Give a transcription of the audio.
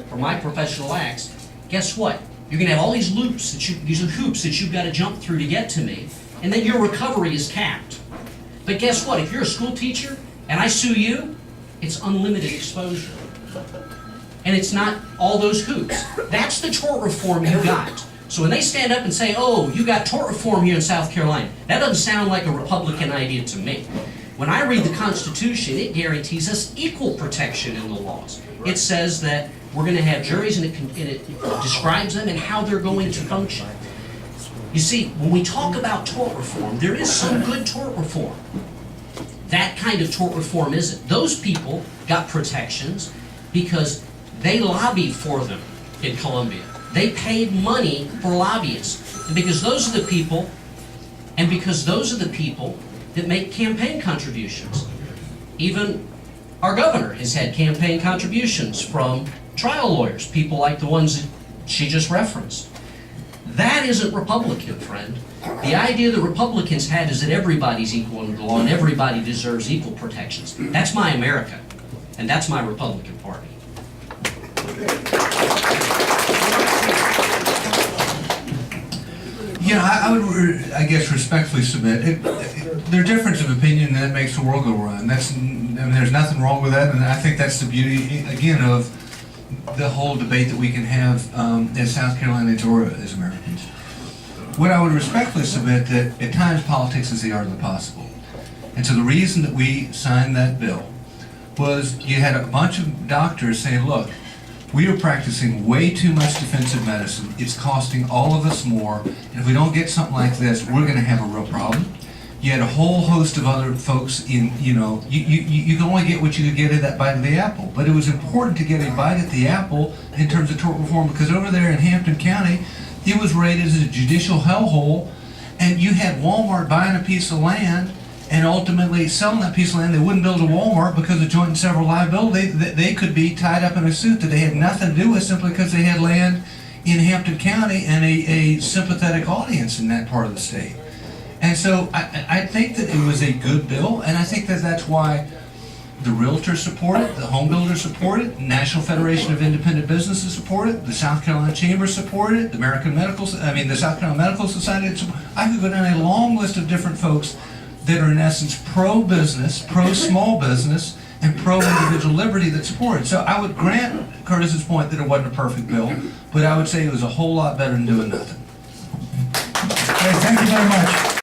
for my professional acts, guess what? You're going to have all these loops, these are hoops that you've got to jump through to get to me, and then your recovery is capped. But guess what? If you're a school teacher and I sue you, it's unlimited exposure. And it's not all those hoops. That's the tort reform you got. So when they stand up and say, oh, you got tort reform here in South Carolina, that doesn't sound like a Republican idea to me. When I read the Constitution, it guarantees us equal protection in the laws. It says that we're going to have juries, and it describes them and how they're going to function. You see, when we talk about tort reform, there is some good tort reform. That kind of tort reform isn't. Those people got protections because they lobbied for them in Columbia. They paid money for lobbyists. And because those are the people, that make campaign contributions. Even our governor has had campaign contributions from trial lawyers, people like the ones that she just referenced. That isn't Republican, friend. The idea that Republicans had is that everybody's equal under the law and everybody deserves equal protections. That's my America, and that's my Republican Party. You know, I would, I guess, respectfully submit, their difference of opinion, and that makes the world go round. I mean, there's nothing wrong with that, and I think that's the beauty, again, of the whole debate that we can have as South Carolinians or as Americans. What I would respectfully submit that at times politics is the art of the possible. And so the reason that we signed that bill was you had a bunch of doctors saying, look, we are practicing way too much defensive medicine. It's costing all of us more. And if we don't get something like this, we're going to have a real problem. You had a whole host of other folks in, you know, you can only get what you could get at that bite of the apple. But it was important to get a bite at the apple in terms of tort reform, because over there in Hampton County, it was rated as a judicial hellhole, and you had Walmart buying a piece of land and ultimately selling that piece of land. They wouldn't build a Walmart because of joint and several liability. They could be tied up in a suit that they had nothing to do with simply because they had land in Hampton County and a sympathetic audience in that part of the state. And so I think that it was a good bill, and I think that that's why the realtors support it, the home builders support it, the National Federation of Independent Businesses support it, the South Carolina Chamber support it, the South Carolina Medical Society. I could go down a long list of different folks that are in essence pro-business, pro-small business, and pro-individual liberty that support it. So I would grant Curtis's point that it wasn't a perfect bill, but I would say it was a whole lot better than doing nothing. Okay, thank you very much.